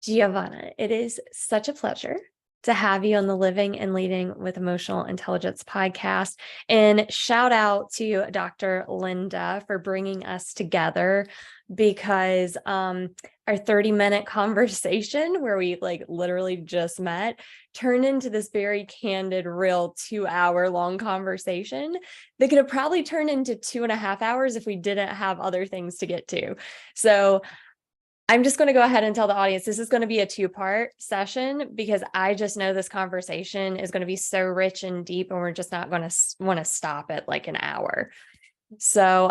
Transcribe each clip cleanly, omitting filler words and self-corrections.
Giovanna, it is such a pleasure to have you on the Living and Leading with Emotional Intelligence podcast. And shout out to Dr. Linda for bringing us together because our 30-minute conversation where we literally just met turned into this very candid, real 2-hour long conversation that could have probably turned into 2.5 hours if we didn't have other things to get to. So I'm just going to go ahead and tell the audience this is going to be a 2-part session because I just know this conversation is going to be so rich and deep, and we're just not going to want to stop at like an hour. So,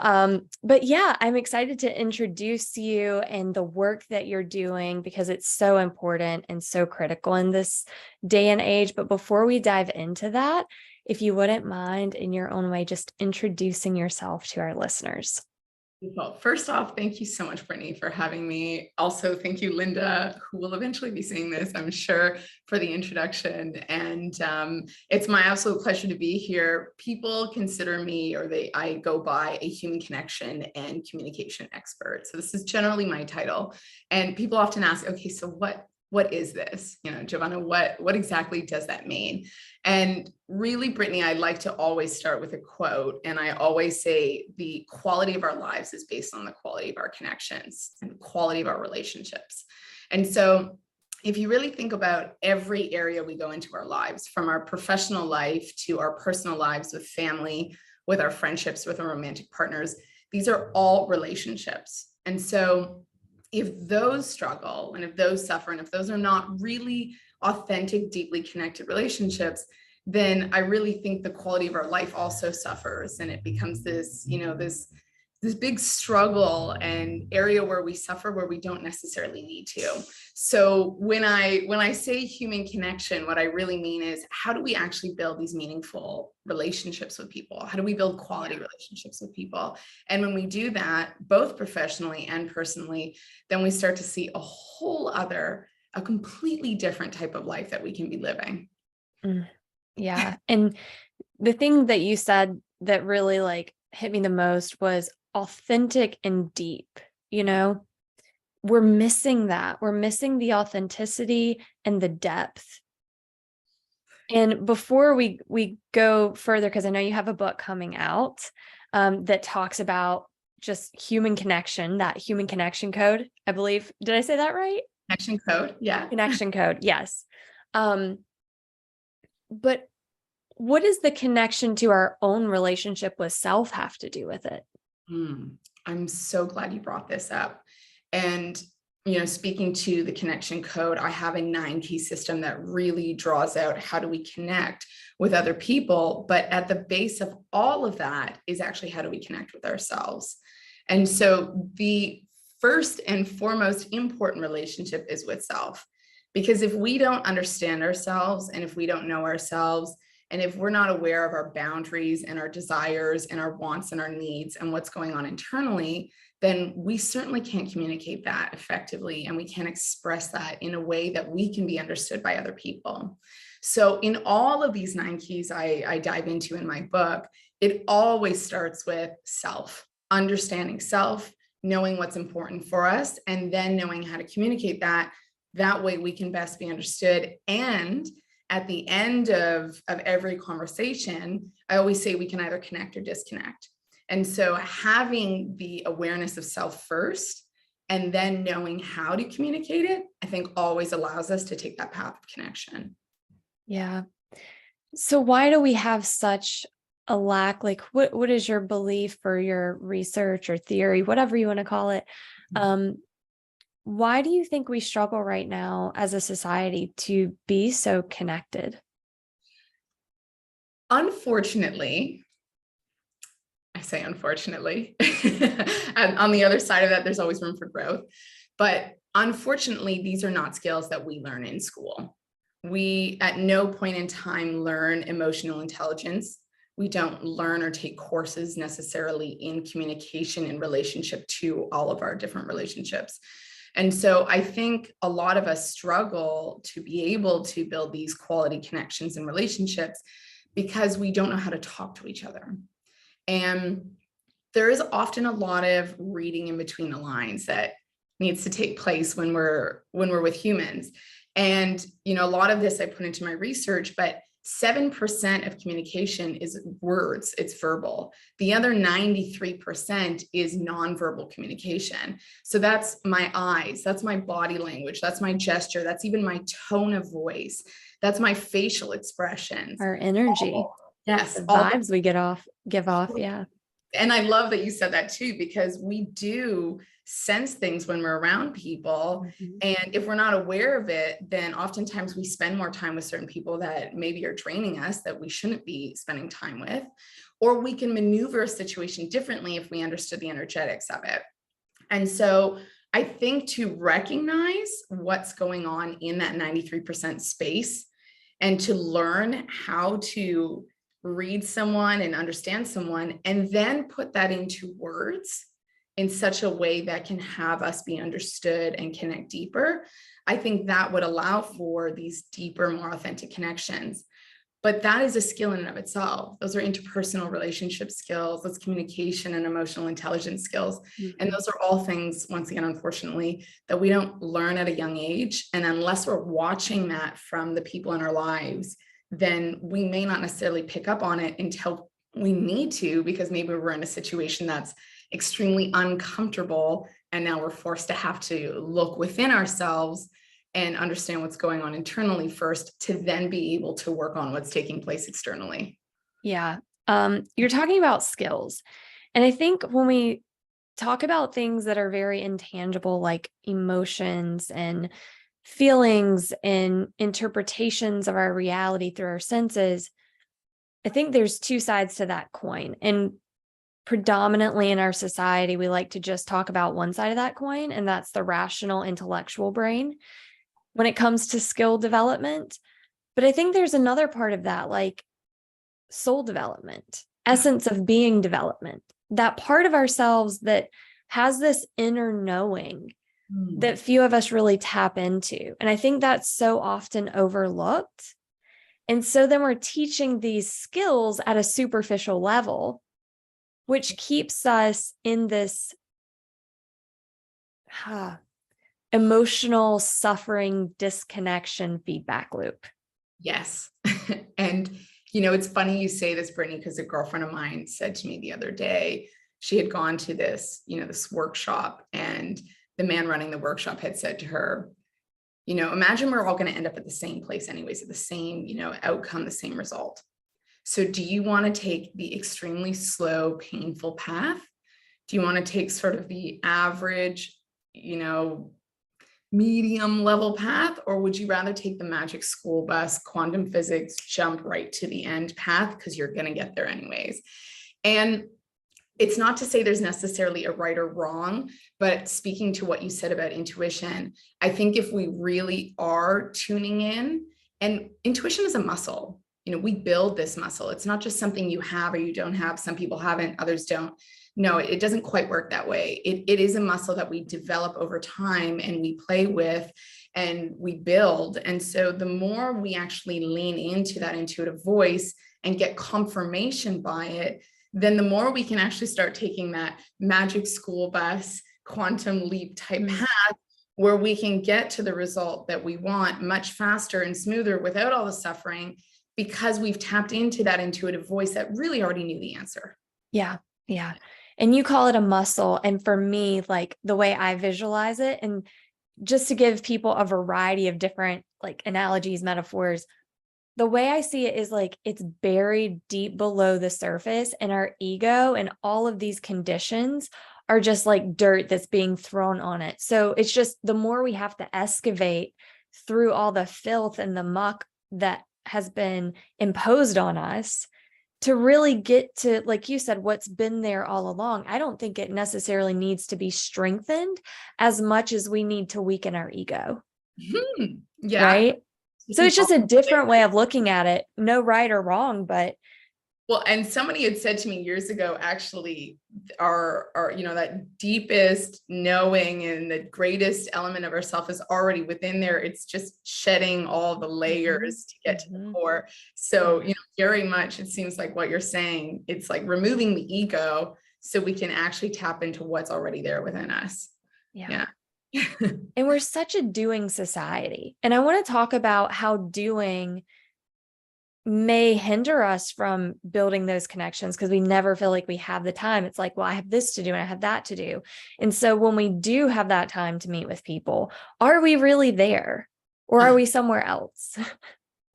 but yeah, I'm excited to introduce you and the work that you're doing because it's so important and so critical in this day and age. But before we dive into that, if you wouldn't mind in your own way, just introducing yourself to our listeners. Well, first off, thank you so much, Brittney, for having me. Also, thank you, Linda, who will eventually be seeing this, I'm sure, for the introduction. And it's my absolute pleasure to be here. People consider me, I go by a human connection and communication expert. So this is generally my title. And people often ask, okay, so what is this? Giovanna, what exactly does that mean? And really, Brittney, I like to always start with a quote. And I always say the quality of our lives is based on the quality of our connections and the quality of our relationships. And so if you really think about every area we go into our lives, from our professional life to our personal lives with family, with our friendships, with our romantic partners, these are all relationships. And so if those struggle and if those suffer and if those are not really authentic, deeply connected relationships, then I really think the quality of our life also suffers, and it becomes this big struggle and area where we suffer where we don't necessarily need to. So when I say human connection, what I really mean is, how do we actually build these meaningful relationships with people? How do we build quality relationships with people? And when we do that, both professionally and personally, then we start to see a completely different type of life that we can be living. Yeah. And the thing that you said that really hit me the most was authentic and deep. We're missing that. We're missing the authenticity and the depth. And before we go further, because I know you have a book coming out that talks about just human connection, that human connection code, I believe. Did I say that right? Connection code. Yeah. Connection code. Yes. But what does the connection to our own relationship with self have to do with it? I'm so glad you brought this up. And, speaking to the connection code, I have a 9-key system that really draws out how do we connect with other people. But at the base of all of that is actually how do we connect with ourselves? And so the first and foremost important relationship is with self. Because if we don't understand ourselves, and if we don't know ourselves, and if we're not aware of our boundaries and our desires and our wants and our needs and what's going on internally, then we certainly can't communicate that effectively, and we can't express that in a way that we can be understood by other people. So in all of these 9 keys I dive into in my book, it always starts with self, understanding self, knowing what's important for us, and then knowing how to communicate that. That way we can best be understood. And at the end of every conversation, I always say we can either connect or disconnect. And so having the awareness of self first, and then knowing how to communicate it, I think always allows us to take that path of connection. Yeah. So why do we have such a lack? What is your belief or your research or theory, whatever you want to call it? Why do you think we struggle right now as a society to be so connected? Unfortunately, I say unfortunately, and on the other side of that, there's always room for growth. But unfortunately, these are not skills that we learn in school. We at no point in time learn emotional intelligence. We don't learn or take courses necessarily in communication in relationship to all of our different relationships. And so I think a lot of us struggle to be able to build these quality connections and relationships because we don't know how to talk to each other. And there is often a lot of reading in between the lines that needs to take place when we're with humans. And, you know, a lot of this I put into my research, but 7% of communication is words, it's verbal. The other 93% is nonverbal communication. So that's my eyes, that's my body language, that's my gesture, that's even my tone of voice, that's my facial expressions. Our energy. Yes. The vibes we give off. Yeah. And I love that you said that too, because we do sense things when we're around people. Mm-hmm. And if we're not aware of it, then oftentimes we spend more time with certain people that maybe are draining us, that we shouldn't be spending time with, or we can maneuver a situation differently if we understood the energetics of it. And so I think to recognize what's going on in that 93% space and to learn how to read someone and understand someone, and then put that into words in such a way that can have us be understood and connect deeper. I think that would allow for these deeper, more authentic connections. But that is a skill in and of itself. Those are interpersonal relationship skills, that's communication and emotional intelligence skills. Mm-hmm. And those are all things, once again, unfortunately, that we don't learn at a young age. And unless we're watching that from the people in our lives, then we may not necessarily pick up on it until we need to, because maybe we're in a situation that's extremely uncomfortable. And now we're forced to have to look within ourselves and understand what's going on internally first, to then be able to work on what's taking place externally. Yeah. You're talking about skills. And I think when we talk about things that are very intangible, like emotions and feelings and interpretations of our reality through our senses, I think there's two sides to that coin. And predominantly in our society, we like to just talk about one side of that coin, and that's the rational, intellectual brain when it comes to skill development. But I think there's another part of that, like soul development, essence of being development, that part of ourselves that has this inner knowing that few of us really tap into. And I think that's so often overlooked. And so then we're teaching these skills at a superficial level, which keeps us in this emotional suffering, disconnection feedback loop. Yes. And, you know, it's funny you say this, Brittany, because a girlfriend of mine said to me the other day, she had gone to this, you know, this workshop, and the man running the workshop had said to her, you know, imagine we're all going to end up at the same place anyways, at the same, you know, outcome, the same result. So do you want to take the extremely slow, painful path? Do you want to take sort of the average, you know, medium level path, or would you rather take the magic school bus, quantum physics, jump right to the end path, because you're going to get there anyways? And it's not to say there's necessarily a right or wrong, but speaking to what you said about intuition, I think if we really are tuning in, and intuition is a muscle, you know, we build this muscle. It's not just something you have or you don't have. Some people haven't, others don't. No, it doesn't quite work that way. It is a muscle that we develop over time, and we play with and we build. And so the more we actually lean into that intuitive voice and get confirmation by it, then the more we can actually start taking that magic school bus, quantum leap type path, where we can get to the result that we want much faster and smoother without all the suffering, because we've tapped into that intuitive voice that really already knew the answer. Yeah. Yeah. And you call it a muscle. And for me, like the way I visualize it, and just to give people a variety of different like analogies, metaphors, the way I see it is like it's buried deep below the surface, and our ego and all of these conditions are just like dirt that's being thrown on it. So it's just the more we have to excavate through all the filth and the muck that has been imposed on us to really get to, like you said, what's been there all along. I don't think it necessarily needs to be strengthened as much as we need to weaken our ego. Yeah. Right. So it's just a different way of looking at it. No right or wrong, but. Well, and somebody had said to me years ago, actually, our you know, that deepest knowing and the greatest element of ourself is already within there. It's just shedding all the layers to get to the core. So, you know, very much, it seems like what you're saying, it's like removing the ego so we can actually tap into what's already there within us. Yeah. And we're such a doing society. And I want to talk about how doing may hinder us from building those connections because we never feel like we have the time. It's like, well, I have this to do and I have that to do. And so when we do have that time to meet with people, are we really there or are we somewhere else?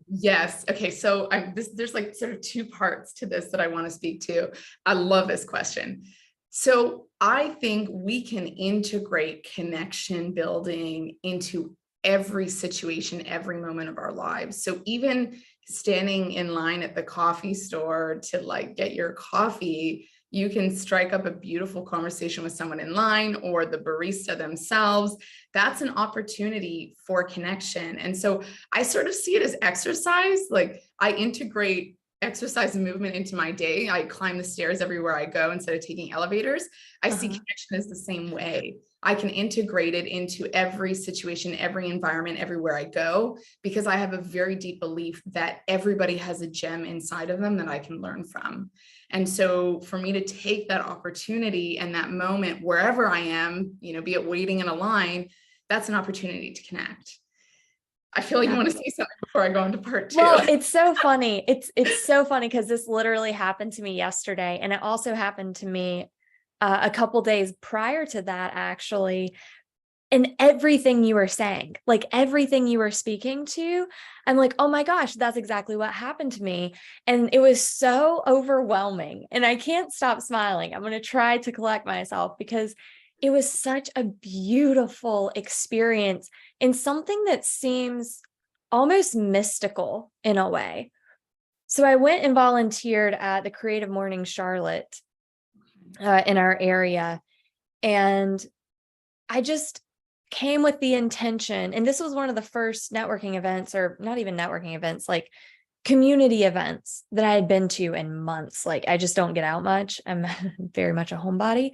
Yes. Okay. So there's like sort of two parts to this that I want to speak to. I love this question. So I think we can integrate connection building into every situation, every moment of our lives. So even standing in line at the coffee store to like get your coffee, you can strike up a beautiful conversation with someone in line or the barista themselves. That's an opportunity for connection. And so I sort of see it as exercise. Like I integrate exercise and movement into my day. I climb the stairs everywhere I go instead of taking elevators. I see connection as the same way. I can integrate it into every situation, every environment, everywhere I go, because I have a very deep belief that everybody has a gem inside of them that I can learn from. And so for me to take that opportunity and that moment wherever I am, you know, be it waiting in a line, that's an opportunity to connect. I feel like you want to say something before I go into part two. Well, it's so funny. It's so funny because this literally happened to me yesterday, and it also happened to me a couple days prior to that, actually. And everything you were saying, like everything you were speaking to, I'm like, oh my gosh, that's exactly what happened to me. And it was so overwhelming. And I can't stop smiling. I'm going to try to collect myself because it was such a beautiful experience and something that seems almost mystical in a way. So I went and volunteered at the Creative Morning Charlotte in our area. And I just came with the intention, and this was one of the first networking events, or not even networking events, like community events that I had been to in months. Like I just don't get out much. I'm very much a homebody.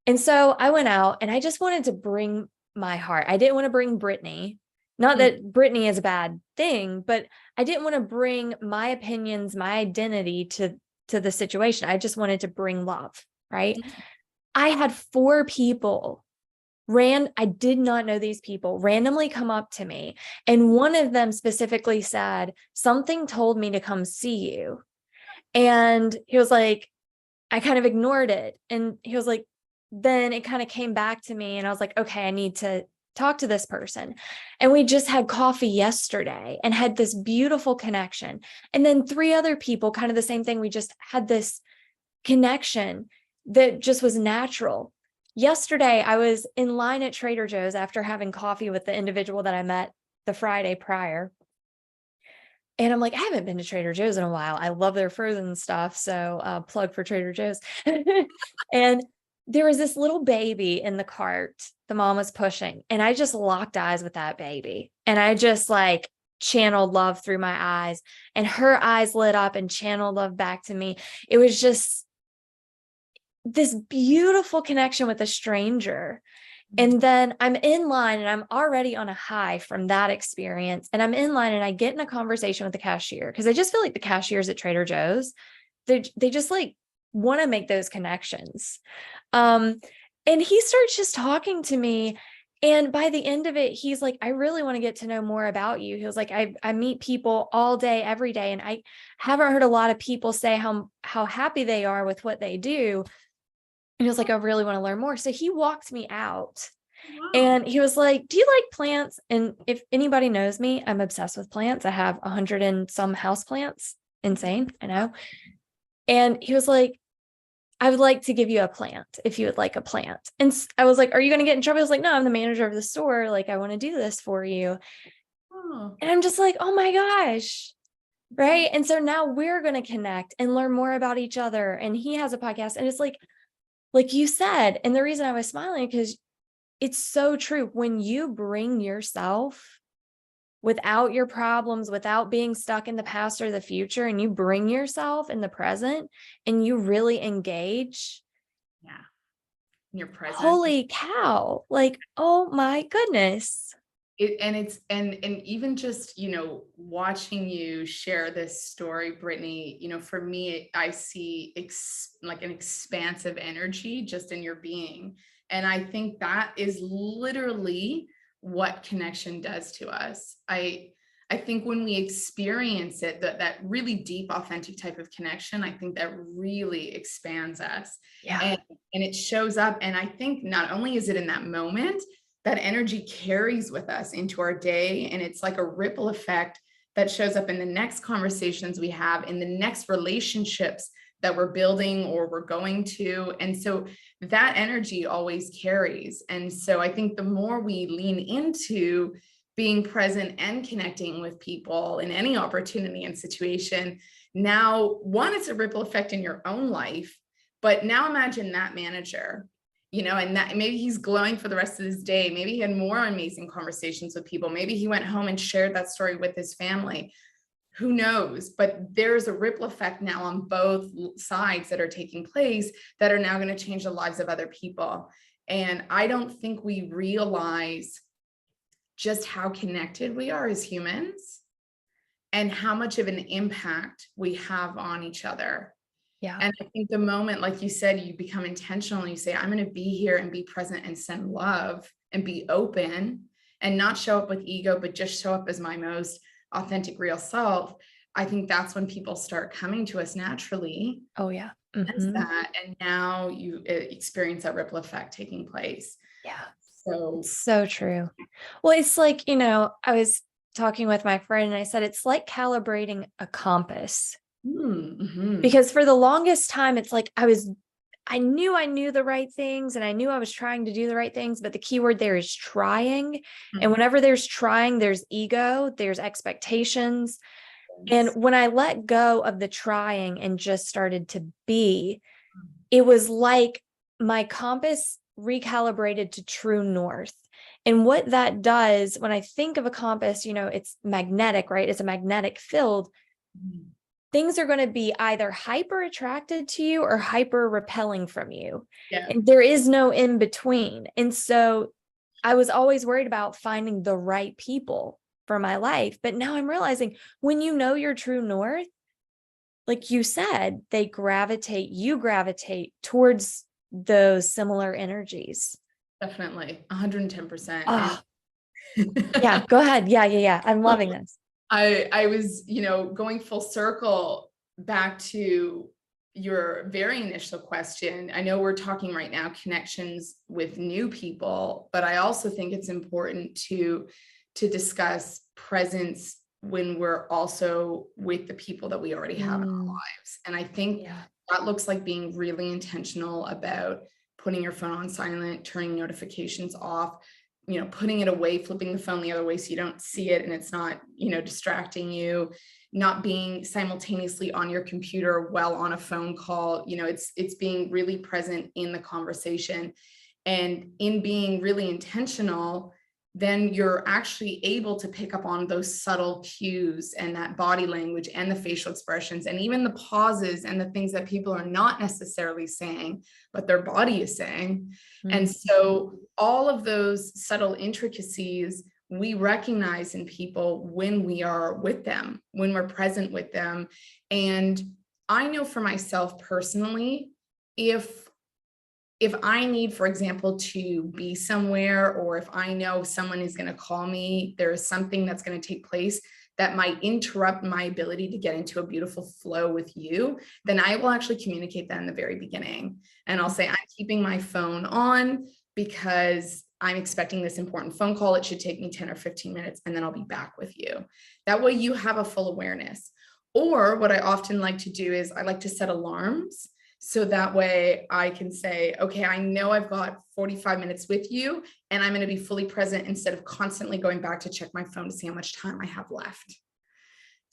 And so I went out and I just wanted to bring my heart. I didn't want to bring Brittney. Not that Brittney is a bad thing, but I didn't want to bring my opinions, my identity to the situation. I just wanted to bring love, right? I had 4 people I did not know these people randomly come up to me. And one of them specifically said, something told me to come see you. And he was like, I kind of ignored it. And he was like, then it kind of came back to me. And I was like, okay, I need to talk to this person. And we just had coffee yesterday and had this beautiful connection. And then 3 other people, kind of the same thing. We just had this connection that just was natural. Yesterday, I was in line at Trader Joe's after having coffee with the individual that I met the Friday prior. And I'm like, I haven't been to Trader Joe's in a while. I love their frozen stuff. So plug for Trader Joe's. And there was this little baby in the cart the mom was pushing. And I just locked eyes with that baby. And I just like channeled love through my eyes. And her eyes lit up and channeled love back to me. It was just this beautiful connection with a stranger. And then I'm in line and I'm already on a high from that experience. And I'm in line and I get in a conversation with the cashier because I just feel like the cashiers at Trader Joe's, they just like want to make those connections. And he starts just talking to me. And by the end of it, he's like, I really want to get to know more about you. He was like, I meet people all day, every day. And I haven't heard a lot of people say how happy they are with what they do. And he was like, I really want to learn more. So he walked me out. Wow. And he was like, do you like plants? And if anybody knows me, I'm obsessed with plants. I have 100 and some house plants. Insane, I know. And he was like, I would like to give you a plant if you would like a plant. And I was like, are you going to get in trouble? I was like, no, I'm the manager of the store. Like, I want to do this for you. Oh. And I'm just like, oh my gosh. Right. And so now we're going to connect and learn more about each other. And he has a podcast. And it's like you said, and the reason I was smiling, because it's so true. When you bring yourself without your problems, without being stuck in the past or the future, and you bring yourself in the present and you really engage. Yeah. Your presence. Holy cow. Like, oh my goodness. And even just, you know, watching you share this story, Brittney, you know, for me, I see like an expansive energy just in your being. And I think that is literally what connection does to us. I think when we experience it, that really deep, authentic type of connection, I think that really expands us. Yeah. And it shows up. And I think not only is it in that moment, that energy carries with us into our day. And it's like a ripple effect that shows up in the next conversations we have, in the next relationships that we're building or we're going to. And so that energy always carries. And so I think the more we lean into being present and connecting with people in any opportunity and situation, now, one, it's a ripple effect in your own life, but now imagine that manager, and that maybe he's glowing for the rest of his day. Maybe he had more amazing conversations with people. Maybe he went home and shared that story with his family. Who knows? But there's a ripple effect now on both sides that are taking place that are now going to change the lives of other people. And I don't think we realize just how connected we are as humans and how much of an impact we have on each other. Yeah. And I think the moment, like you said, you become intentional and you say, I'm going to be here and be present and send love and be open and not show up with ego, but just show up as my most authentic, real self. I think that's when people start coming to us naturally. Oh, yeah. That, and now you experience that ripple effect taking place. Yeah. So, so true. Well, it's like, I was talking with my friend and I said, it's like calibrating a compass. Because for the longest time, it's like I knew the right things and I knew I was trying to do the right things, but the key word there is trying. And whenever there's trying, there's ego, there's expectations. And when I let go of the trying and just started to be, it was like my compass recalibrated to true north. And what that does, when I think of a compass, it's magnetic, right? It's a magnetic field. Things are going to be either hyper attracted to you or hyper repelling from you. Yeah. And there is no in between. And so I was always worried about finding the right people for my life. But now I'm realizing when you know your true north, like you said, you gravitate towards those similar energies. Definitely 110%. Oh, yeah, go ahead. Yeah. I'm loving this. I was, going full circle back to your very initial question. I know we're talking right now connections with new people, but I also think it's important to discuss presence when we're also with the people that we already have in our lives. And I think that looks like being really intentional about putting your phone on silent, turning notifications off, putting it away, flipping the phone the other way so you don't see it and it's not, distracting you, not being simultaneously on your computer while on a phone call. It's being really present in the conversation, and in being really intentional, then you're actually able to pick up on those subtle cues and that body language and the facial expressions and even the pauses and the things that people are not necessarily saying, but their body is saying. And so all of those subtle intricacies we recognize in people when we are with them, when we're present with them. And I know for myself personally, if I need, for example, to be somewhere, or if I know someone is going to call me, there is something that's going to take place that might interrupt my ability to get into a beautiful flow with you, then I will actually communicate that in the very beginning. And I'll say, I'm keeping my phone on because I'm expecting this important phone call. It should take me 10 or 15 minutes, and then I'll be back with you. That way you have a full awareness. Or what I often like to do is I like to set alarms. So that way I can say, okay, I know I've got 45 minutes with you and I'm going to be fully present instead of constantly going back to check my phone to see how much time I have left.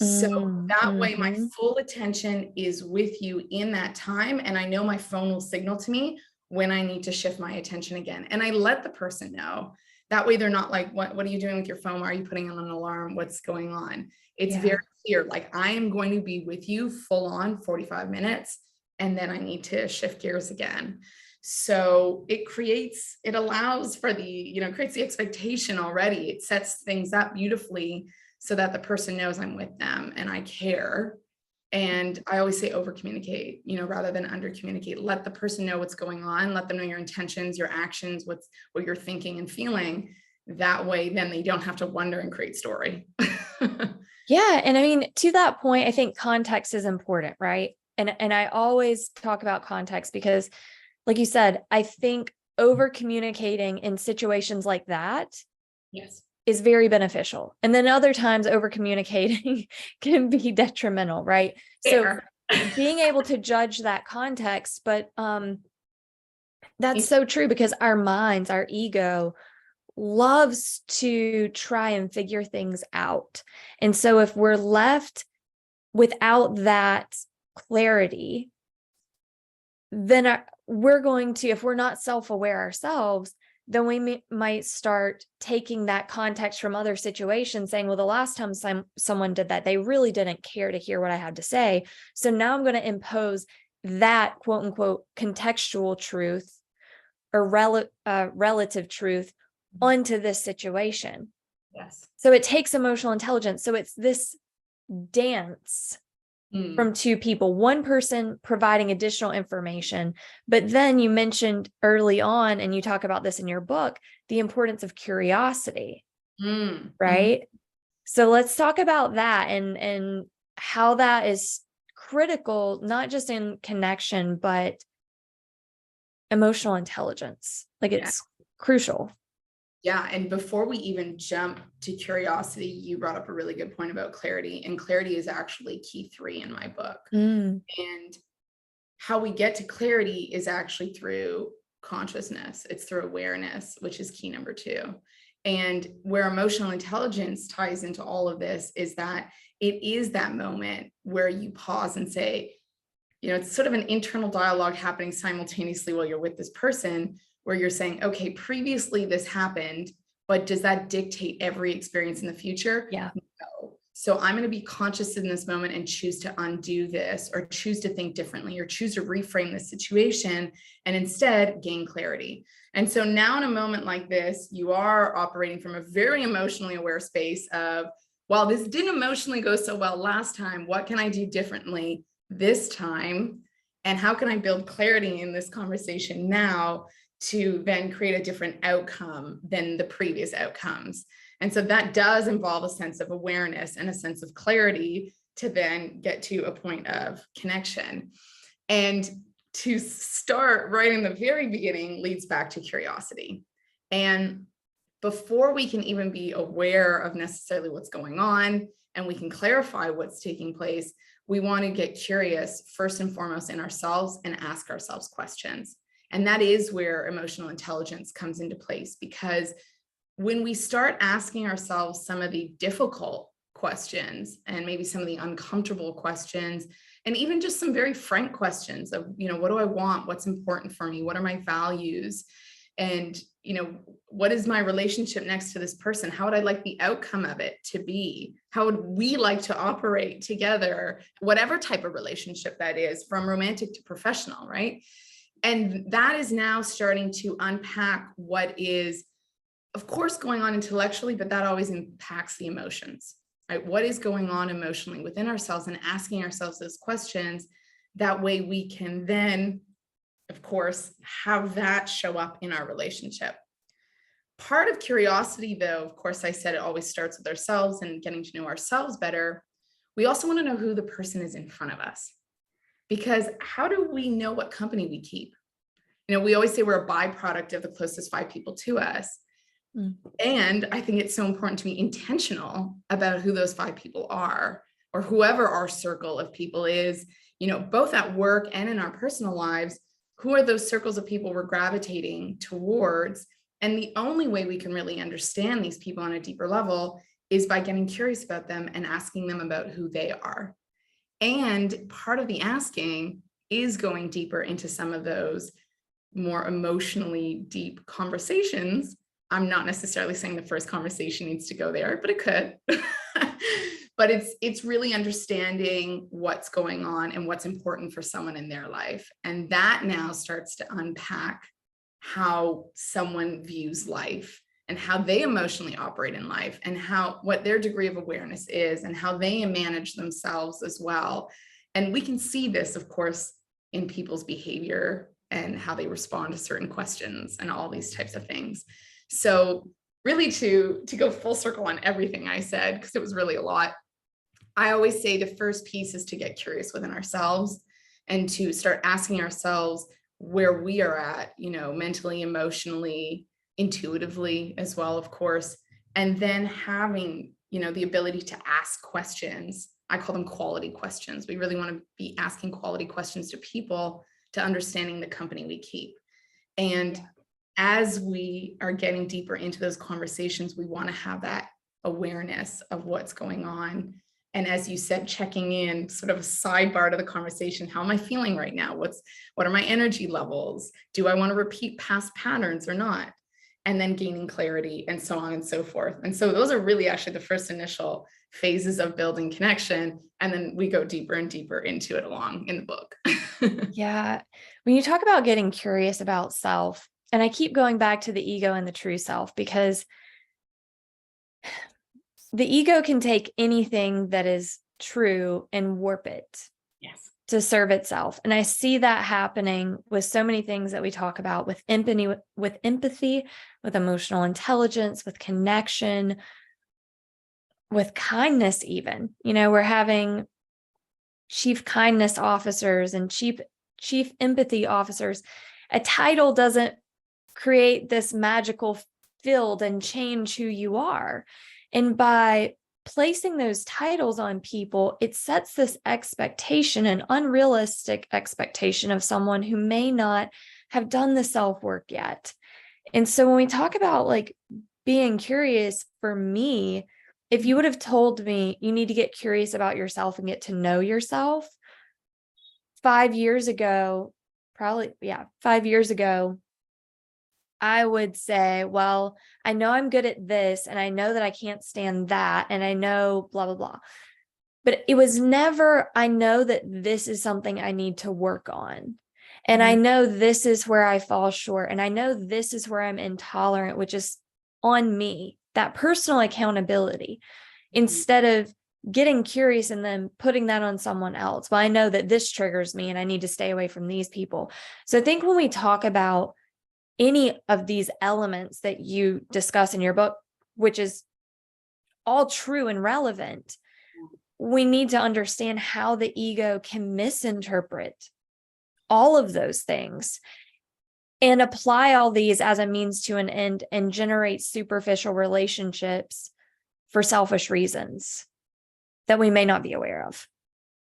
So that way my full attention is with you in that time. And I know my phone will signal to me when I need to shift my attention again. And I let the person know. That way they're not like, what are you doing with your phone? Why are you putting on an alarm? What's going on? It's very clear. Like, I am going to be with you full on 45 minutes. And then I need to shift gears again. So it allows for creates the expectation already. It sets things up beautifully so that the person knows I'm with them and I care. And I always say over communicate, rather than under communicate. Let the person know what's going on. Let them know your intentions, your actions, what you're thinking and feeling. That way, then they don't have to wonder and create story. Yeah. And I mean, to that point, I think context is important, right? And I always talk about context because, like you said, I think over communicating in situations like that Yes. is very beneficial. And then other times over communicating can be detrimental, right? Fair. So being able to judge that context, but that's so true because our minds, our ego loves to try and figure things out. And so if we're left without that clarity, then we're going to, if we're not self-aware ourselves, then we might start taking that context from other situations, saying, well, the last time someone did that, they really didn't care to hear what I had to say. So now I'm going to impose that quote unquote contextual truth or relative truth onto this situation. Yes. So it takes emotional intelligence. So it's this dance from two people, one person providing additional information. But then you mentioned early on, and you talk about this in your book, the importance of curiosity, right? So let's talk about that and how that is critical, not just in connection, but emotional intelligence. Like it's crucial. Yeah. And before we even jump to curiosity, you brought up a really good point about clarity. And clarity is actually key 3 in my book. And how we get to clarity is actually through consciousness. It's through awareness, which is key number 2. And where emotional intelligence ties into all of this is that it is that moment where you pause and say, it's sort of an internal dialogue happening simultaneously while you're with this person, where you're saying, okay, previously this happened, but does that dictate every experience in the future? Yeah. No. So I'm going to be conscious in this moment and choose to undo this, or choose to think differently, or choose to reframe the situation and instead gain clarity. And so now in a moment like this, you are operating from a very emotionally aware space of, well, this didn't emotionally go so well last time. What can I do differently this time? And how can I build clarity in this conversation now to then create a different outcome than the previous outcomes? And so that does involve a sense of awareness and a sense of clarity to then get to a point of connection. And to start right in the very beginning leads back to curiosity. And before we can even be aware of necessarily what's going on and we can clarify what's taking place, we want to get curious first and foremost in ourselves and ask ourselves questions. And that is where emotional intelligence comes into place, because when we start asking ourselves some of the difficult questions and maybe some of the uncomfortable questions, and even just some very frank questions of, what do I want? What's important for me? What are my values? And, what is my relationship next to this person? How would I like the outcome of it to be? How would we like to operate together? Whatever type of relationship that is, from romantic to professional, right? And that is now starting to unpack what is, of course, going on intellectually, but that always impacts the emotions, right? What is going on emotionally within ourselves, and asking ourselves those questions. That way we can then, of course, have that show up in our relationship. Part of curiosity, though, of course, I said it always starts with ourselves and getting to know ourselves better. We also want to know who the person is in front of us, because how do we know what company we keep? We always say we're a byproduct of the closest 5 people to us. And I think it's so important to be intentional about who those 5 people are, or whoever our circle of people is, both at work and in our personal lives. Who are those circles of people we're gravitating towards? And the only way we can really understand these people on a deeper level is by getting curious about them and asking them about who they are. And part of the asking is going deeper into some of those more emotionally deep conversations. I'm not necessarily saying the first conversation needs to go there, but it could. But it's really understanding what's going on and what's important for someone in their life. And that now starts to unpack how someone views life and how they emotionally operate in life, and what their degree of awareness is, and how they manage themselves as well. And we can see this, of course, in people's behavior and how they respond to certain questions and all these types of things. So really to go full circle on everything I said, because it was really a lot, I always say the first piece is to get curious within ourselves and to start asking ourselves where we are at, mentally, emotionally, intuitively as well, of course, and then having, the ability to ask questions. I call them quality questions. We really want to be asking quality questions to people to understanding the company we keep. And as we are getting deeper into those conversations, we want to have that awareness of what's going on. And as you said, checking in, sort of a sidebar to the conversation. How am I feeling right now? What are my energy levels? Do I want to repeat past patterns or not? And then gaining clarity and so on and so forth. And so those are really actually the first initial phases of building connection. And then we go deeper and deeper into it along in the book. Yeah. When you talk about getting curious about self, and I keep going back to the ego and the true self, because the ego can take anything that is true and warp it. Yes. To serve itself. And I see that happening with so many things that we talk about, with empathy, with emotional intelligence, with connection, with kindness, even. We're having chief kindness officers and chief empathy officers. A title doesn't create this magical field and change who you are. And by placing those titles on people, it sets this expectation, an unrealistic expectation of someone who may not have done the self-work yet. And so when we talk about like being curious, for me, if you would have told me you need to get curious about yourself and get to know yourself 5 years ago, 5 years ago, I would say, well, I know I'm good at this, and I know that I can't stand that, and I know blah, blah, blah. But it was never, I know that this is something I need to work on. And I know this is where I fall short. And I know this is where I'm intolerant, which is on me, that personal accountability, instead of getting curious and then putting that on someone else. Well, I know that this triggers me and I need to stay away from these people. So I think when we talk about any of these elements that you discuss in your book, which is all true and relevant, we need to understand how the ego can misinterpret all of those things and apply all these as a means to an end and generate superficial relationships for selfish reasons that we may not be aware of.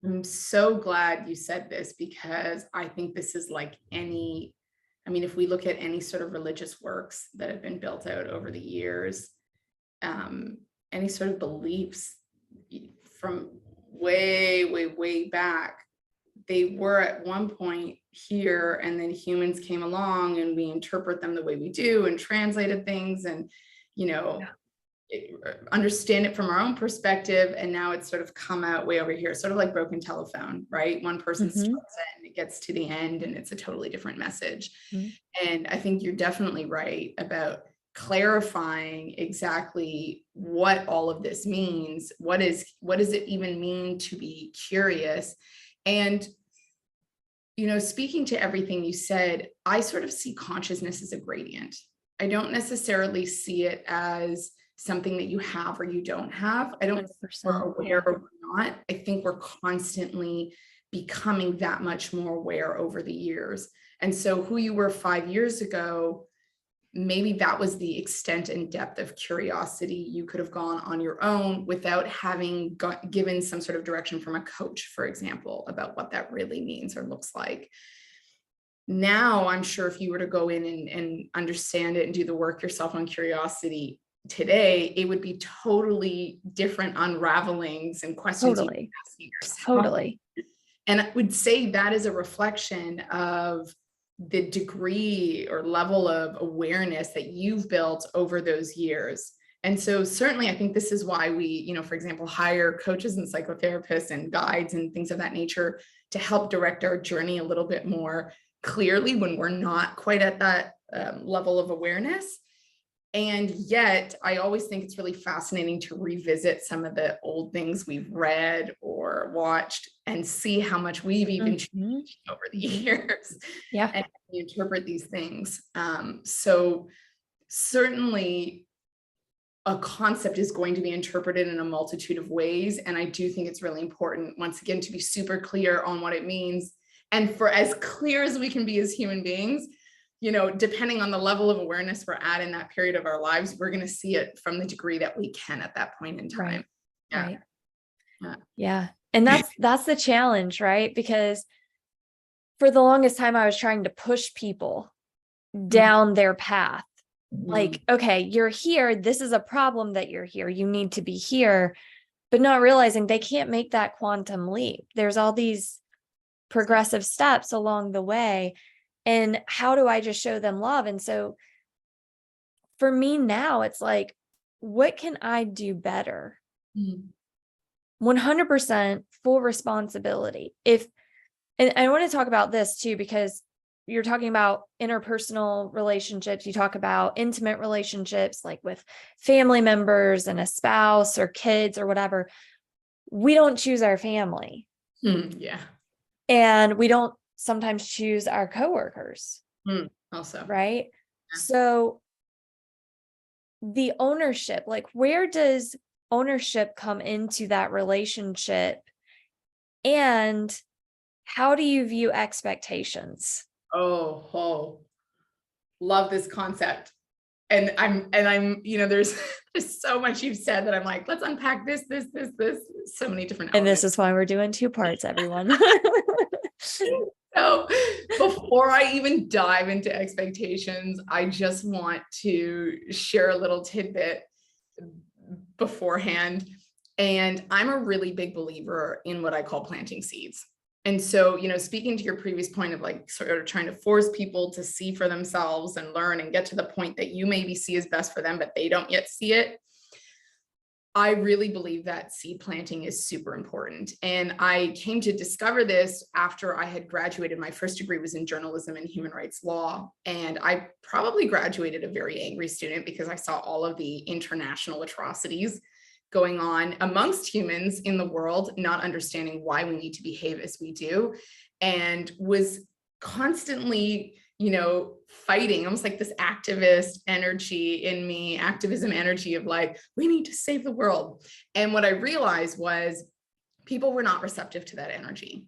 I'm so glad you said this, because I think this is like if we look at any sort of religious works that have been built out over the years, any sort of beliefs from way, way, way back, they were at one point here, and then humans came along and we interpret them the way we do and translated things and, understand it from our own perspective. And now it's sort of come out way over here, sort of like broken telephone, right? One person starts it and it gets to the end and it's a totally different message. And I think you're definitely right about clarifying exactly what all of this means. What does it even mean to be curious? And, speaking to everything you said, I sort of see consciousness as a gradient. I don't necessarily see it as something that you have or you don't have. I don't think we're aware or not. I think we're constantly becoming that much more aware over the years. And so who you were 5 years ago, maybe that was the extent and depth of curiosity you could have gone on your own without having given some sort of direction from a coach, for example, about what that really means or looks like. Now, I'm sure if you were to go in and understand it and do the work yourself on curiosity today, it would be totally different unravelings and questions you'd be asking yourself. Totally. And I would say that is a reflection of the degree or level of awareness that you've built over those years. And so certainly I think this is why we, for example, hire coaches and psychotherapists and guides and things of that nature to help direct our journey a little bit more clearly when we're not quite at that level of awareness. And yet I always think it's really fascinating to revisit some of the old things we've read or watched and see how much we've even changed over the years Yeah. and we interpret these things. So certainly a concept is going to be interpreted in a multitude of ways. And I do think it's really important, once again, to be super clear on what it means. And for as clear as we can be as human beings, depending on the level of awareness we're at in that period of our lives, we're going to see it from the degree that we can at that point in time. Right. Yeah. Right. Yeah. Yeah. And that's the challenge, right? Because for the longest time, I was trying to push people down their path. Like, okay, you're here. This is a problem that you're here. You need to be here, but not realizing they can't make that quantum leap. There's all these progressive steps along the way. And how do I just show them love? And so for me now, it's like, what can I do better? 100% full responsibility. And I want to talk about this too, because you're talking about interpersonal relationships. You talk about intimate relationships, like with family members and a spouse or kids or whatever. We don't choose our family. Yeah. And we don't sometimes choose our coworkers. Also. Right. Yeah. So the ownership, like, where does ownership come into that relationship? And how do you view expectations? Oh, love this concept. And I'm, there's so much you've said that I'm like, let's unpack this, so many different elements. And this is why we're doing 2 parts, everyone. So before I even dive into expectations, I just want to share a little tidbit beforehand. And I'm a really big believer in what I call planting seeds. And so, speaking to your previous point of like sort of trying to force people to see for themselves and learn and get to the point that you maybe see as best for them, but they don't yet see it. I really believe that seed planting is super important. And I came to discover this after I had graduated. My first degree was in journalism and human rights law. And I probably graduated a very angry student because I saw all of the international atrocities going on amongst humans in the world, not understanding why we need to behave as we do, and was constantly, fighting almost like this activist energy in me, activism energy of like, we need to save the world. And what I realized was people were not receptive to that energy.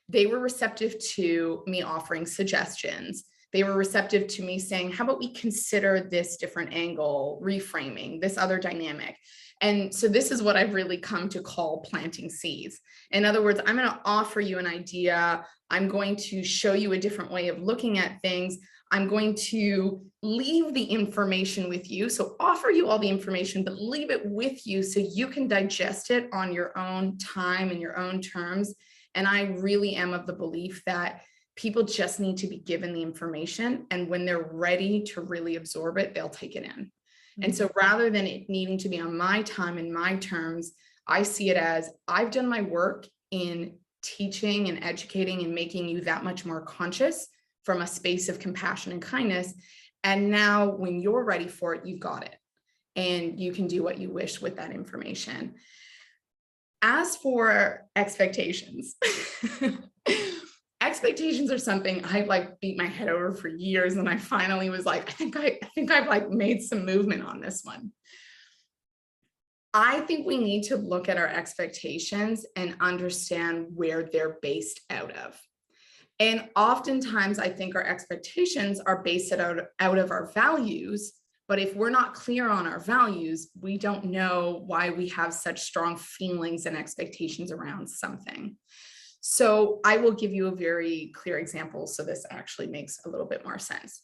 They were receptive to me offering suggestions. They were receptive to me saying, how about we consider this different angle, reframing this other dynamic? And so this is what I've really come to call planting seeds. In other words, I'm going to offer you an idea. I'm going to show you a different way of looking at things. I'm going to leave the information with you. So offer you all the information, but leave it with you so you can digest it on your own time and your own terms. And I really am of the belief that people just need to be given the information. And when they're ready to really absorb it, they'll take it in. And so rather than it needing to be on my time and my terms, I see it as I've done my work in teaching and educating and making you that much more conscious from a space of compassion and kindness. And now when you're ready for it, you've got it. And you can do what you wish with that information. As for expectations, expectations are something I like beat my head over for years. And I finally was like, I think I've like made some movement on this one. I think we need to look at our expectations and understand where they're based out of. And oftentimes I think our expectations are based out of our values. But if we're not clear on our values, we don't know why we have such strong feelings and expectations around something. So I will give you a very clear example so this actually makes a little bit more sense.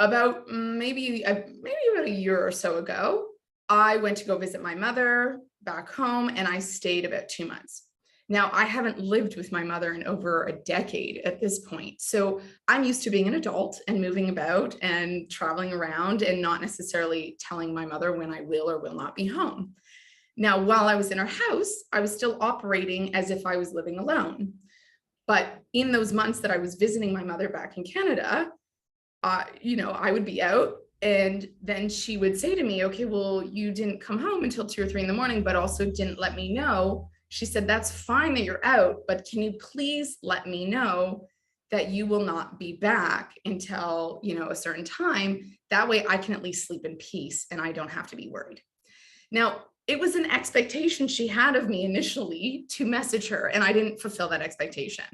About maybe about a year or so ago, I went to go visit my mother back home, and I stayed about 2 months. Now, I haven't lived with my mother in over a decade at this point. So I'm used to being an adult and moving about and traveling around and not necessarily telling my mother when I will or will not be home. Now, while I was in her house, I was still operating as if I was living alone. But in those months that I was visiting my mother back in Canada, I would be out And then she would say to me, okay, well, you didn't come home until 2 or 3 in the morning, but also didn't let me know. She said, that's fine that you're out, but can you please let me know that you will not be back until, a certain time. That way I can at least sleep in peace and I don't have to be worried. Now, it was an expectation she had of me initially to message her, and I didn't fulfill that expectation.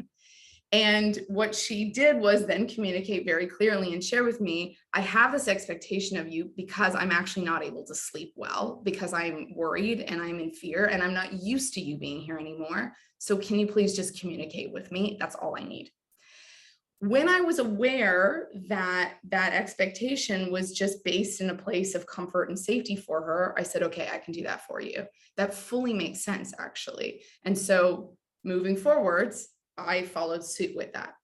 And what she did was then communicate very clearly and share with me, I have this expectation of you because I'm actually not able to sleep well, because I'm worried and I'm in fear and I'm not used to you being here anymore. So can you please just communicate with me? That's all I need. When I was aware that that expectation was just based in a place of comfort and safety for her, I said, okay, I can do that for you. That fully makes sense, actually. And so moving forwards, I followed suit with that.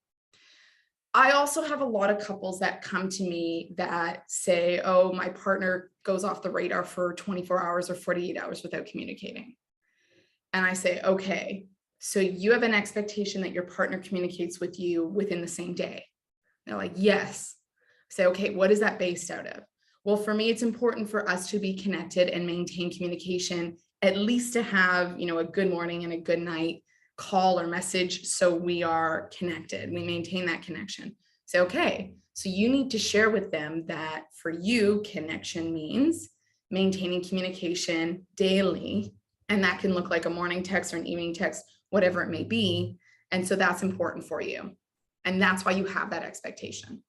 I also have a lot of couples that come to me that say, oh, my partner goes off the radar for 24 hours or 48 hours without communicating. And I say, okay, so you have an expectation that your partner communicates with you within the same day. They're like, yes. I say, okay, what is that based out of? Well, for me, it's important for us to be connected and maintain communication, at least to have, a good morning and a good night call or message. So we are connected, we maintain that connection. Say, okay, so you need to share with them that for you, connection means maintaining communication daily. And that can look like a morning text or an evening text, whatever it may be. And so that's important for you. And that's why you have that expectation.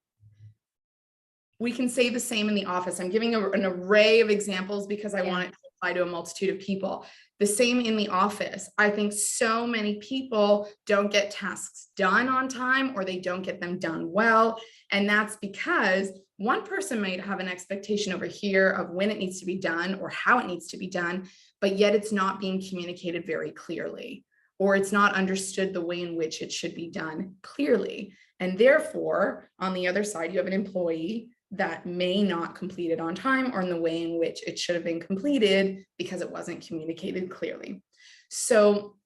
We can say the same in the office. I'm giving an array of examples because I want it to apply to a multitude of people. The same in the office. I think so many people don't get tasks done on time, or they don't get them done well. And that's because one person might have an expectation over here of when it needs to be done or how it needs to be done, but yet it's not being communicated very clearly, or it's not understood the way in which it should be done clearly. And therefore, on the other side, you have an employee that may not complete it on time or in the way in which it should have been completed because it wasn't communicated clearly. So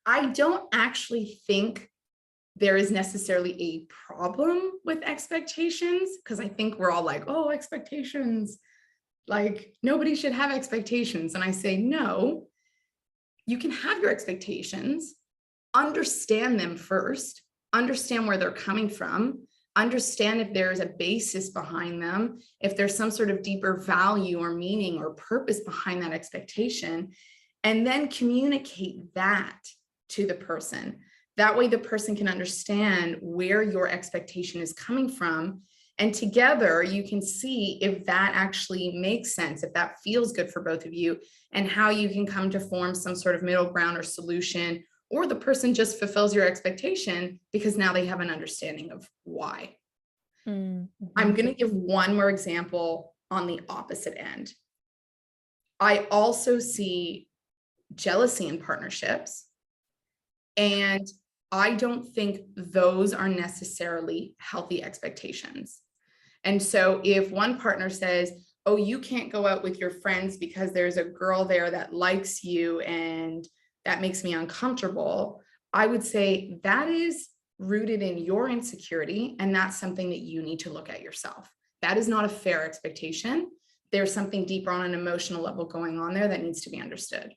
I don't actually think there is necessarily a problem with expectations, because I think we're all like, oh, expectations, like nobody should have expectations. And I say, no, you can have your expectations, understand them first, understand where they're coming from, understand if there is a basis behind them, if there's some sort of deeper value or meaning or purpose behind that expectation, and then communicate that to the person. That way the person can understand where your expectation is coming from. And together you can see if that actually makes sense, if that feels good for both of you, and how you can come to form some sort of middle ground or solution, or the person just fulfills your expectation because now they have an understanding of why. Mm-hmm. I'm going to give one more example on the opposite end. I also see jealousy in partnerships, and I don't think those are necessarily healthy expectations. And so if one partner says, oh, you can't go out with your friends because there's a girl there that likes you and that makes me uncomfortable, I would say that is rooted in your insecurity, and that's something that you need to look at yourself. That is not a fair expectation. There's something deeper on an emotional level going on there that needs to be understood.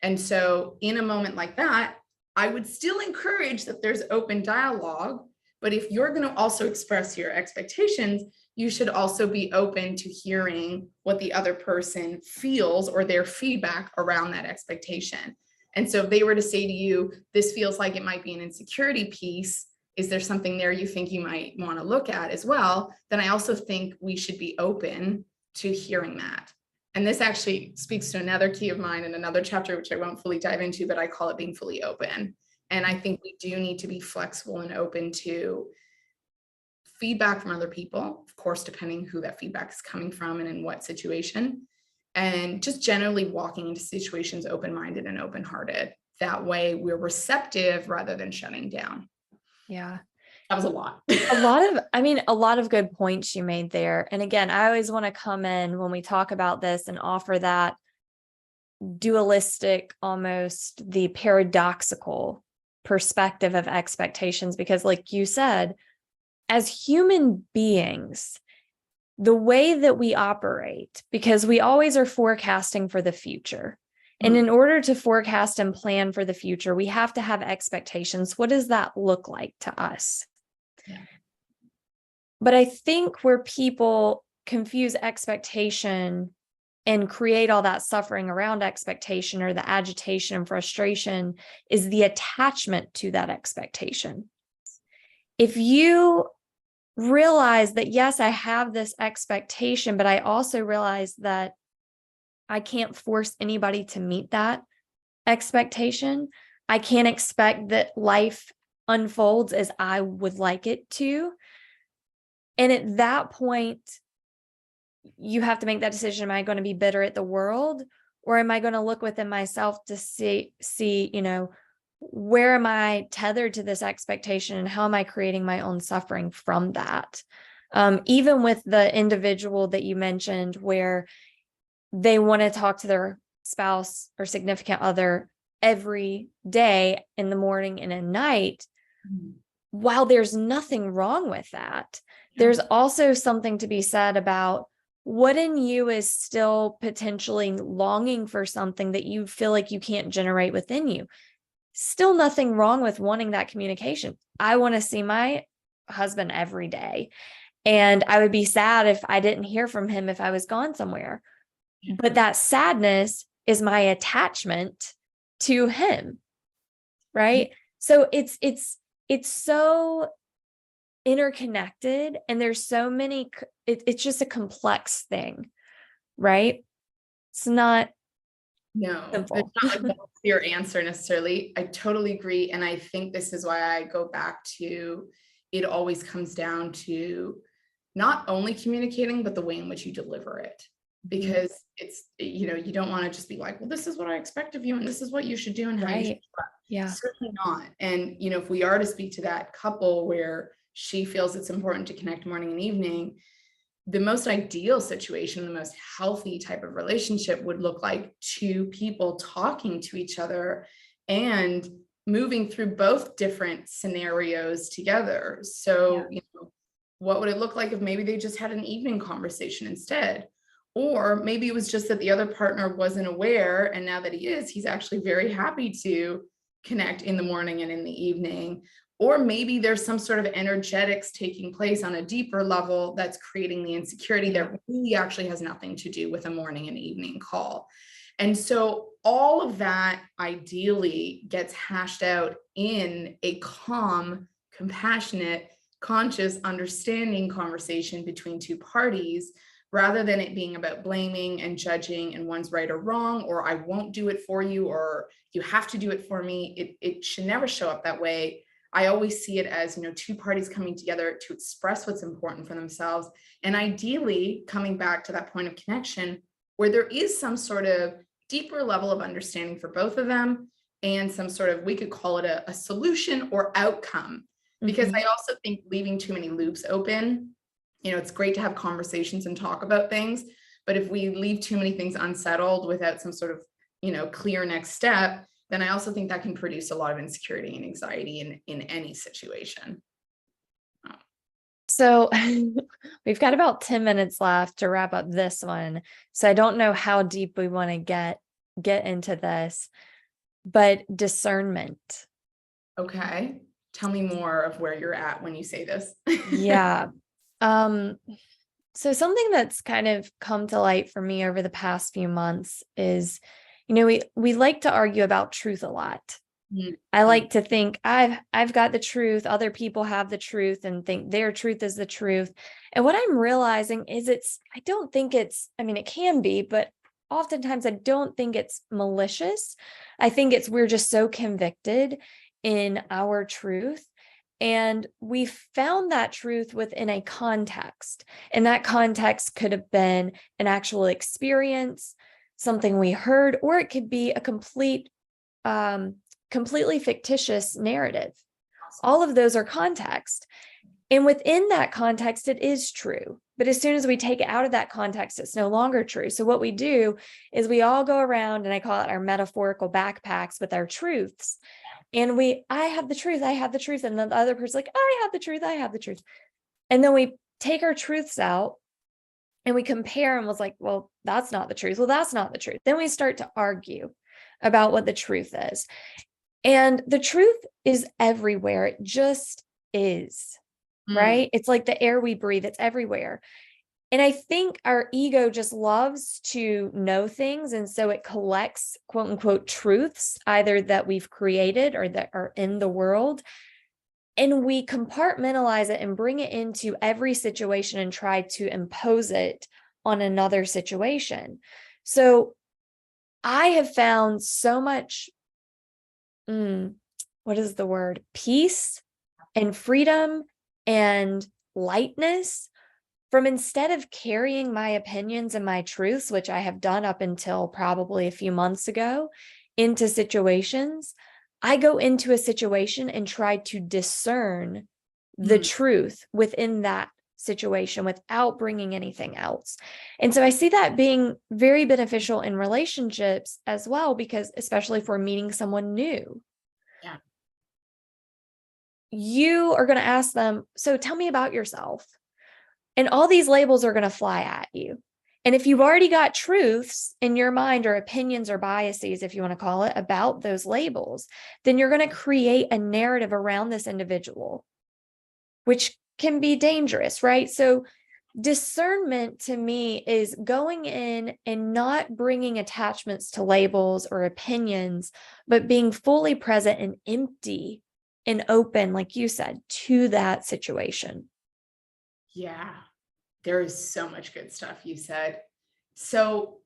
And so in a moment like that, I would still encourage that there's open dialogue, but if you're going to also express your expectations, you should also be open to hearing what the other person feels or their feedback around that expectation. And so if they were to say to you, this feels like it might be an insecurity piece, is there something there you think you might want to look at as well? Then I also think we should be open to hearing that. And this actually speaks to another key of mine in another chapter, which I won't fully dive into, but I call it being fully open. And I think we do need to be flexible and open to feedback from other people, of course, depending who that feedback is coming from and in what situation. And just generally walking into situations open-minded and open-hearted. That way we're receptive rather than shutting down. Yeah. That was a lot. A lot of good points you made there. And again, I always want to come in when we talk about this and offer that dualistic, almost the paradoxical perspective of expectations, because like you said, as human beings, the way that we operate, because we always are forecasting for the future. And in order to forecast and plan for the future, we have to have expectations. What does that look like to us? Yeah. But I think where people confuse expectation and create all that suffering around expectation, or the agitation and frustration, is the attachment to that expectation. If you realize that, yes, I have this expectation, but I also realize that I can't force anybody to meet that expectation. I can't expect that life unfolds as I would like it to. And at that point, you have to make that decision. Am I going to be bitter at the world, or am I going to look within myself to see, where am I tethered to this expectation, and how am I creating my own suffering from that? Even with the individual that you mentioned, where they want to talk to their spouse or significant other every day, in the morning and at night, while there's nothing wrong with that, there's also something to be said about what in you is still potentially longing for something that you feel like you can't generate within you. Still nothing wrong with wanting that communication. I want to see my husband every day, and I would be sad if I didn't hear from him if I was gone somewhere. But that sadness is my attachment to him, right? So it's so interconnected, and there's so many, it's just a complex thing, right? It's not simple. It's not like a clear answer necessarily. I totally agree. And I think this is why I go back to, it always comes down to not only communicating, but the way in which you deliver it. Because it's, you don't want to just be like, well, this is what I expect of you, and this is what you should do, and how you should. Yeah. Certainly not. And, if we are to speak to that couple where she feels it's important to connect morning and evening, the most ideal situation, the most healthy type of relationship would look like two people talking to each other and moving through both different scenarios together. So, what would it look like if maybe they just had an evening conversation instead? Or maybe it was just that the other partner wasn't aware, and now that he is, he's actually very happy to connect in the morning and in the evening. Or maybe there's some sort of energetics taking place on a deeper level that's creating the insecurity that really actually has nothing to do with a morning and evening call. And so all of that ideally gets hashed out in a calm, compassionate, conscious, understanding conversation between two parties, rather than it being about blaming and judging and one's right or wrong, or I won't do it for you, or you have to do it for me. It should never show up that way. I always see it as, two parties coming together to express what's important for themselves. And ideally coming back to that point of connection where there is some sort of deeper level of understanding for both of them, and some sort of, we could call it a solution or outcome. Because I also think leaving too many loops open, it's great to have conversations and talk about things, but if we leave too many things unsettled without some sort of, clear next step, then I also think that can produce a lot of insecurity and anxiety in any situation. So we've got about 10 minutes left to wrap up this one. So I don't know how deep we want to get into this, but discernment. Okay. Tell me more of where you're at when you say this. Yeah. So something that's kind of come to light for me over the past few months is, we like to argue about truth a lot. Mm-hmm. I like to think I've got the truth, other people have the truth, and think their truth is the truth. And what I'm realizing is it can be, but oftentimes I don't think it's malicious. I think we're just so convicted in our truth. And we found that truth within a context. And that context could have been an actual experience, something we heard, or it could be a completely fictitious narrative. All of those are context. And within that context, it is true. But as soon as we take it out of that context, it's no longer true. So what we do is we all go around, and I call it our metaphorical backpacks with our truths. And I have the truth. And then the other person's like, I have the truth. And then we take our truths out and we compare and was like, well, that's not the truth. Well, that's not the truth. Then we start to argue about what the truth is. And the truth is everywhere. It just is, right? It's like the air we breathe, it's everywhere. And I think our ego just loves to know things. And so it collects quote unquote truths, either that we've created or that are in the world. And we compartmentalize it and bring it into every situation and try to impose it on another situation. So I have found so much, what is the word? Peace and freedom and lightness from, instead of carrying my opinions and my truths, which I have done up until probably a few months ago, into situations, I go into a situation and try to discern the truth within that situation without bringing anything else. And so I see that being very beneficial in relationships as well, because especially if we're meeting someone new, Yeah. you are going to ask them, so tell me about yourself. And all these labels are going to fly at you. And if you've already got truths in your mind, or opinions or biases, if you want to call it, about those labels, then you're going to create a narrative around this individual, which can be dangerous, right? So discernment to me is going in and not bringing attachments to labels or opinions, but being fully present and empty and open, like you said, to that situation. Yeah, there is so much good stuff you said. So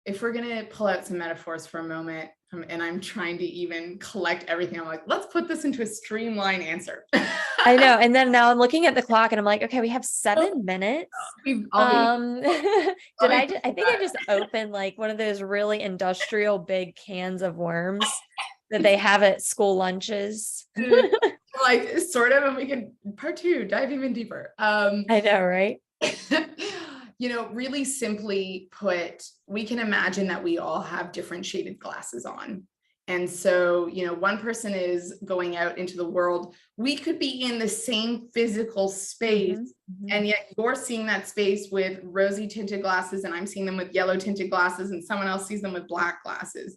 if we're going to pull out some metaphors for a moment, and I'm trying to even collect everything, I'm like, let's put this into a streamlined answer. I know. And then now I'm looking at the clock and I'm like, okay, we have 7 minutes. I think I just opened like one of those really industrial big cans of worms that they have at school lunches. Like sort of, and we can part 2, dive even deeper. I know, right? Really simply put, we can imagine that we all have different shaded glasses on. And so, one person is going out into the world. We could be in the same physical space, and yet you're seeing that space with rosy tinted glasses, and I'm seeing them with yellow tinted glasses, and someone else sees them with black glasses.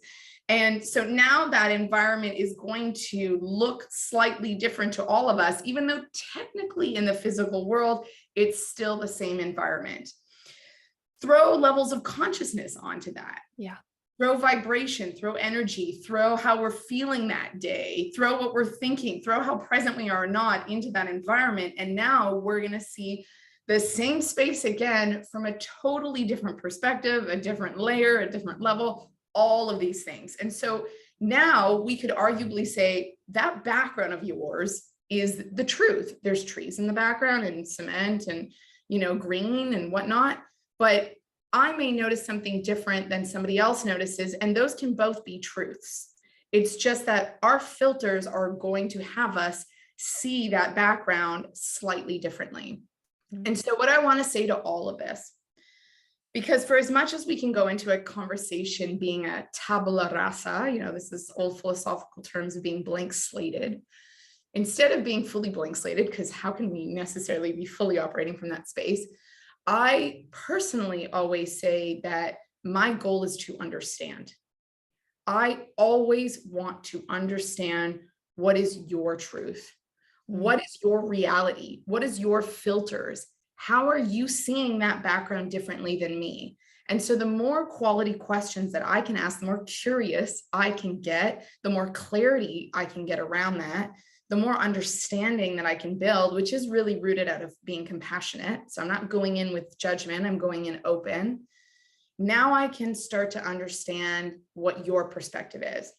And so now that environment is going to look slightly different to all of us, even though technically in the physical world, it's still the same environment. Throw levels of consciousness onto that. Yeah. Throw vibration, throw energy, throw how we're feeling that day, throw what we're thinking, throw how present we are or not into that environment. And now we're going to see the same space again from a totally different perspective, a different layer, a different level, all of these things. And so now we could arguably say that background of yours is the truth. There's trees in the background and cement and, green and whatnot, but I may notice something different than somebody else notices, and those can both be truths. It's just that our filters are going to have us see that background slightly differently. And so what I want to say to all of this, because for as much as we can go into a conversation being a tabula rasa, this is old philosophical terms of being blank slated, instead of being fully blank slated, because how can we necessarily be fully operating from that space? I personally always say that my goal is to understand. I always want to understand what is your truth. What is your reality? What is your filters? How are you seeing that background differently than me? And so the more quality questions that I can ask, the more curious I can get, the more clarity I can get around that, the more understanding that I can build, which is really rooted out of being compassionate. So I'm not going in with judgment, I'm going in open. Now I can start to understand what your perspective is.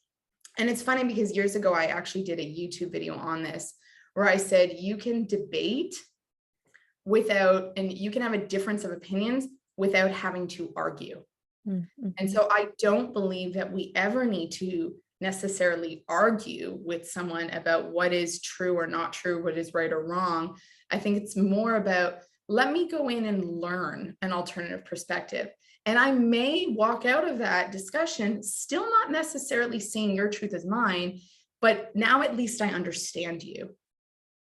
And it's funny because years ago, I actually did a YouTube video on this where I said, you can debate and you can have a difference of opinions without having to argue. And so I don't believe that we ever need to necessarily argue with someone about what is true or not true, what is right or wrong. I think it's more about, let me go in and learn an alternative perspective. And I may walk out of that discussion still not necessarily seeing your truth as mine, but now at least I understand you.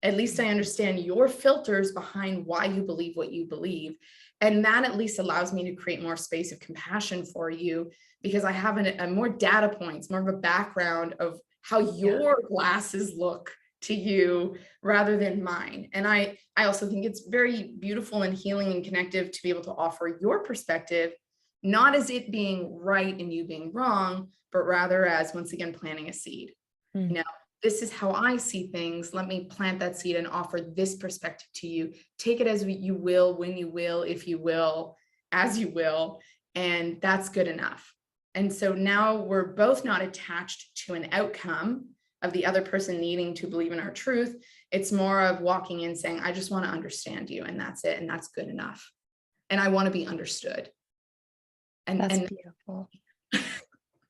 At least I understand your filters behind why you believe what you believe. And that at least allows me to create more space of compassion for you, because I have a more data points, more of a background of how your glasses look to you rather than mine. And I also think it's very beautiful and healing and connective to be able to offer your perspective, not as it being right and you being wrong, but rather as, once again, planting a seed. Mm. You know, this is how I see things. Let me plant that seed and offer this perspective to you. Take it as you will, when you will, if you will, as you will. And that's good enough. And so now we're both not attached to an outcome of the other person needing to believe in our truth. It's more of walking in saying, I just want to understand you, and that's it. And that's good enough. And I want to be understood. That's beautiful.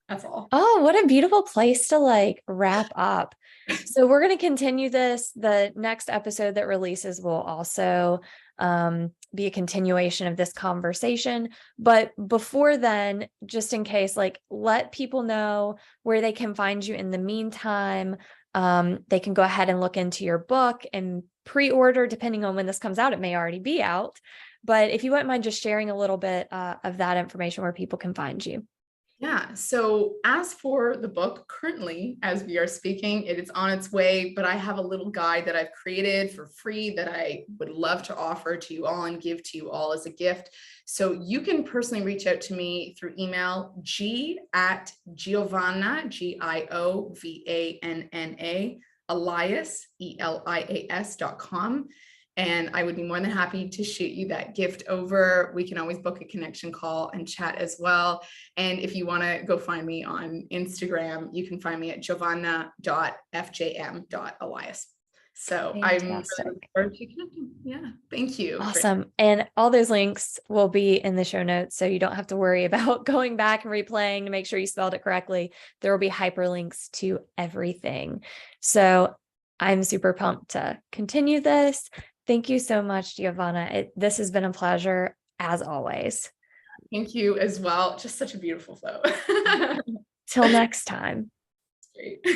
That's all. Oh, what a beautiful place to like wrap up. So we're going to continue this. The next episode that releases will also be a continuation of this conversation. But before then, just in case, like, let people know where they can find you in the meantime. They can go ahead and look into your book and pre-order, depending on when this comes out. It may already be out. But if you wouldn't mind just sharing a little bit of that information where people can find you. Yeah. So as for the book, currently, as we are speaking, it is on its way, but I have a little guide that I've created for free that I would love to offer to you all and give to you all as a gift. So you can personally reach out to me through email, g@Giovanna, Giovanna, Elias, ELIAS.com. And I would be more than happy to shoot you that gift over. We can always book a connection call and chat as well. And if you want to go find me on Instagram, you can find me at giovanna.fjm.elias. So I'm really looking forward to connecting. Yeah, thank you. Awesome. And all those links will be in the show notes, so you don't have to worry about going back and replaying to make sure you spelled it correctly. There will be hyperlinks to everything. So I'm super pumped to continue this. Thank you so much, Giovanna. This has been a pleasure, as always. Thank you as well. Just such a beautiful flow. Till next time. Great.